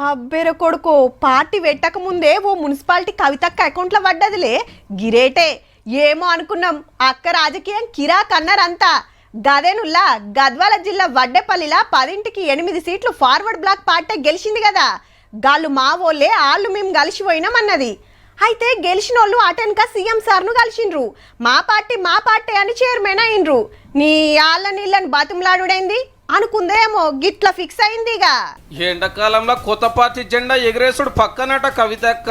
అబ్బెర కొడుకో పార్టీ పెట్టక ముందే ఓ మున్సిపాలిటీ కవితక్క అకౌంట్లో పడ్డదిలే గిరేటే. ఏమో అనుకున్నాం అక్క రాజకీయం కిరాక్ అన్నారంతా. గదేనుల్లా గద్వాల జిల్లా వడ్డేపల్లిలా 10కి 8 సీట్లు ఫార్వర్డ్ బ్లాక్ పార్టీ గెలిచింది కదా. గాళ్ళు మా వోళ్ళే ఆళ్ళు మేము కలిసిపోయినామన్నది. అయితే గెలిచినోళ్ళు అటెన్క సీఎం సార్ను కలిసిండ్రు. మా పార్టీ అని చైర్మన్ అయినరు. నీ ఆళ్ళ నీళ్ళని బతిమలాడుడైంది అనుకుందేమో గిట్ల ఫిక్స్ అయిందిగా. ఎండాకాలంలో కొత్త పార్టీ జెండా ఎగిరేసుడు పక్కనట కవితక్క.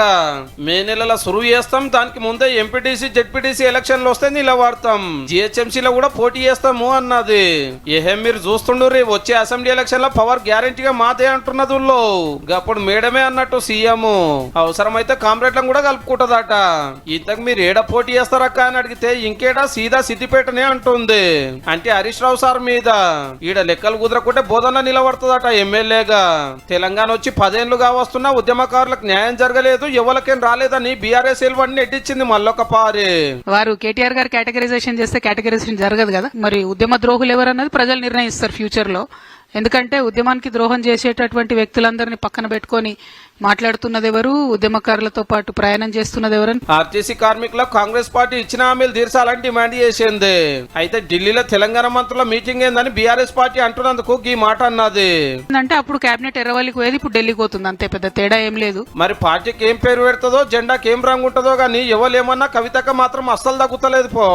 మే నెలలో సురువు చేస్తాం, దానికి ముందే ఎంపీటీసీ జెడ్పీటీసీ ఎలక్షన్లు వస్తే నిలబడతాం, జిహెచ్ఎంసీలో కూడా పోటీ చేస్తాము అన్నది. ఏహేం మీరు చూస్తుండ్రి, వచ్చే అసెంబ్లీ ఎలక్షన్ లో పవర్ గ్యారంటీగా మాదే అంటున్నది. అప్పుడు మేడమే అన్నట్టు సీఎం అవసరమైతే కామ్రేడ్లను కూడా కలుపుకుంటదట. ఇంతకు మీరు ఏడ పోటీ చేస్తారక్క అని అడిగితే ఇంకేడా సీదా సిద్దిపేటనే అంటుంది. అంటే హరీష్ రావు సార్ మీద ఈడ లెక్కలు కుదరకుంటే బోధన నిలబడుతుందట ఎమ్మెల్యేగా. తెలంగాణ వచ్చి 10 ఏళ్లుగా వస్తున్నా ఉద్యమకారులకు న్యాయం జరగలేదు, ఎవరికేం రాలేదని బీఆర్ఎస్ ఎల్వన్ని ఎట్టించింది మళ్ళొక పారి. వారు కేటీఆర్ గారు కేటగరైజేషన్ చేస్తే కేటగరైజేషన్ జరగదు కదా. మరి ఉద్యమ ద్రోహులు ఎవరన్నది ప్రజలు నిర్ణయిస్తారు ఫ్యూచర్ లో. ఎందుకంటే ఉద్యమానికి ద్రోహం చేసేటటువంటి వ్యక్తులందరినీ పక్కన పెట్టుకొని మాట్లాడుతున్నది ఎవరు, ఉద్యమకారులతో పాటు ప్రయాణం చేస్తున్నది ఎవరని. ఆర్టీసీ కార్మికులకు కాంగ్రెస్ పార్టీ ఇచ్చిన హామీలు తీర్చాలని డిమాండ్ చేసింది. అయితే ఢిల్లీలో తెలంగాణ మంత్రుల మీటింగ్ ఏందని బీఆర్ఎస్ పార్టీ అంటున్నందుకు ఈ మాట అన్నది. అంటే అప్పుడు కేబినెట్ ఎర్రవల్లికి పోయేది, ఇప్పుడు ఢిల్లీకి పోతుంది, అంతే, పెద్ద తేడా ఏం లేదు. మరి పార్టీకి ఏం పేరు పెడుతుందో, జెండాకి ఏం రంగు ఉంటుందో గానీ ఎవరు ఏమన్నా కవితక్క మాత్రం అస్సలు తగ్గుతలేదు పో.